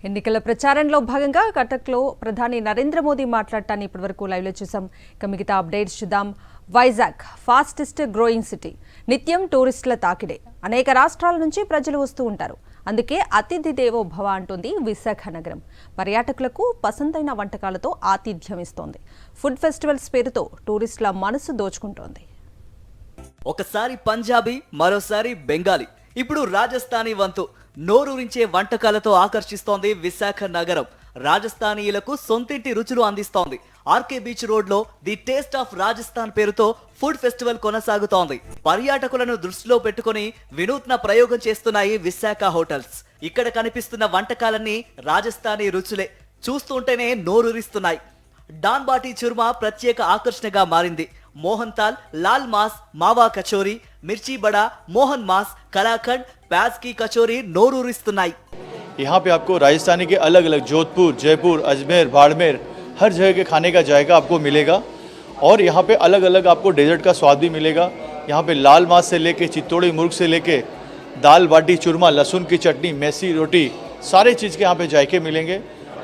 ఎన్నికల ప్రచారంలో భాగంగా కటక్లో ప్రధాని నరేంద్ర మోదీ మాట్లాడటాన్ని ఇప్పటివరకు లైవ్లో చూసాం. ఇక మిగతా అప్డేట్స్ చూద్దాం. వైజాగ్ ఫాస్టెస్ట్ గ్రోయింగ్ సిటీ, నిత్యం టూరిస్టుల తాకిడే. అనేక రాష్ట్రాల నుంచి ప్రజలు వస్తూ ఉంటారు. అందుకే అతిథి దేవో భవ అంటుంది విశాఖ నగరం. పర్యాటకులకు పసందైన వంటకాలతో ఆతిథ్యం ఇస్తోంది. ఫుడ్ ఫెస్టివల్స్ పేరుతో టూరిస్టుల మనసు దోచుకుంటోంది. ఒకసారి పంజాబీ, మరోసారి బెంగాలీ, ఇప్పుడు రాజస్థానీ వంతు నోరూరించే వంటకాలతో ఆకర్షిస్తోంది విశాఖ నగరం. రాజస్థానీయులకు సొంతింటి రుచులు అందిస్తోంది. ఆర్కే బీచ్ రోడ్ లో ది టేస్ట్ ఆఫ్ రాజస్థాన్ పేరుతో ఫుడ్ ఫెస్టివల్ కొనసాగుతోంది. పర్యాటకులను దృష్టిలో పెట్టుకుని వినూత్న ప్రయోగం చేస్తున్నాయి విశాఖ హోటల్స్. ఇక్కడ కనిపిస్తున్న వంటకాలన్నీ రాజస్థానీ రుచులే. చూస్తుంటేనే నోరూరిస్తున్నాయి. డాన్ బాటీ చుర్మా ప్రత్యేక ఆకర్షణగా మారింది. मोहन ताल, लाल मास, मावा कचोरी, मिर्ची बड़ा, मोहन मास, कलाकंड, प्याज की कचोरी नोरूरिस्तुन्नाई। यहाँ पे आपको राजस्थानी के अलग अलग जोधपुर, जयपुर, अजमेर, बाड़मेर हर जगह के खाने का जायका आपको मिलेगा और यहाँ पे अलग अलग आपको डेजर्ट का स्वाद भी मिलेगा। यहाँ पे लाल मास से लेके चित्तौड़ी मुर्ग से लेके दाल बाटी चूरमा, लहसुन की चटनी, मैसी रोटी, सारे चीज़ के यहाँ पे जायके मिलेंगे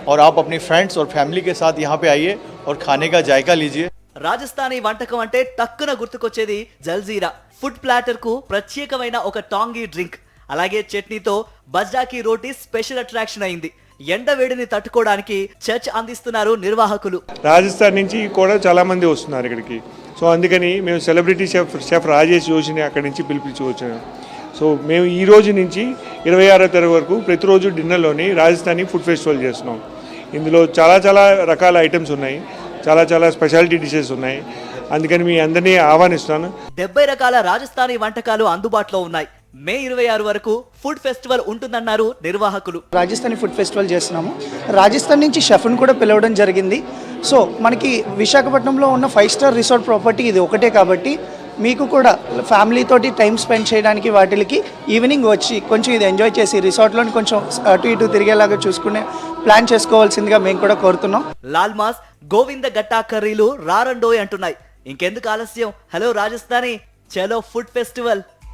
और आप अपनी फ्रेंड्स और फैमिली के साथ यहाँ पे आइए और खाने का जायका लीजिए। రాజస్థానీ వంటకం అంటే టక్కున గుర్తుకొచ్చేది జల్జీరా. ఫుడ్ ప్లాటర్ కు ప్రత్యేకమైన ఒక టాంగీ డ్రింక్, అలాగే చట్నీతో బజ్రాకి రోటీ స్పెషల్ అట్రాక్షన్ అయింది. ఎండవేడిని తట్టుకోవడానికి చర్చ్ అందిస్తున్నారు నిర్వాహకులు. రాజస్థాన్ నుంచి కూడా చాలా మంది వస్తున్నారు ఇక్కడికి. సో అందుకని మేము సెలబ్రిటీ షెఫ్ రాజేష్ జోషిని అక్కడి నుంచి పిలిపించుకొచ్చాము. సో మేము ఈ రోజు నుంచి 26వ తారీఖు వరకు ప్రతిరోజు డిన్నర్లోని రాజస్థానీ ఫుడ్ ఫెస్టివల్ చేస్తున్నాం. ఇందులో చాలా రకాల ఐటమ్స్ ఉన్నాయి, చాలా స్పెషాలిటీ డిషెస్ ఉన్నాయి. అందుకని మీ అందరినీ ఆహ్వానిస్తున్నాను. 70 రకాల రాజస్థానీ వంటకాలు అందుబాటులో ఉన్నాయి. మే 26 వరకు ఫుడ్ ఫెస్టివల్ ఉంటుందన్నారు నిర్వాహకులు. రాజస్థానీ ఫుడ్ ఫెస్టివల్ చేస్తున్నాము. రాజస్థాన్ నుంచి షెఫ్ను కూడా పిలవడం జరిగింది. సో మనకి విశాఖపట్నంలో ఉన్న 5 స్టార్ రిసార్ట్ ప్రాపర్టీ ఇది ఒకటే కాబట్టి మీకు కూడా ఫ్యామిలీ తోటి టైం స్పెండ్ చేయడానికి వాటికి ఈవినింగ్ వచ్చి కొంచెం ఇది ఎంజాయ్ చేసి రిసార్ట్లోని కొంచెం అటు ఇటు తిరిగేలాగా చూసుకునే ప్లాన్ చేసుకోవాల్సిందిగా మేము కూడా కోరుతున్నాం. లాల్ మాస్, గోవింద గట్టా కర్రీలు రారండోయ్ అంటున్నాయి. ఇంకెందుకు ఆలస్యం? హలో రాజస్థానీ, చలో ఫుడ్ ఫెస్టివల్.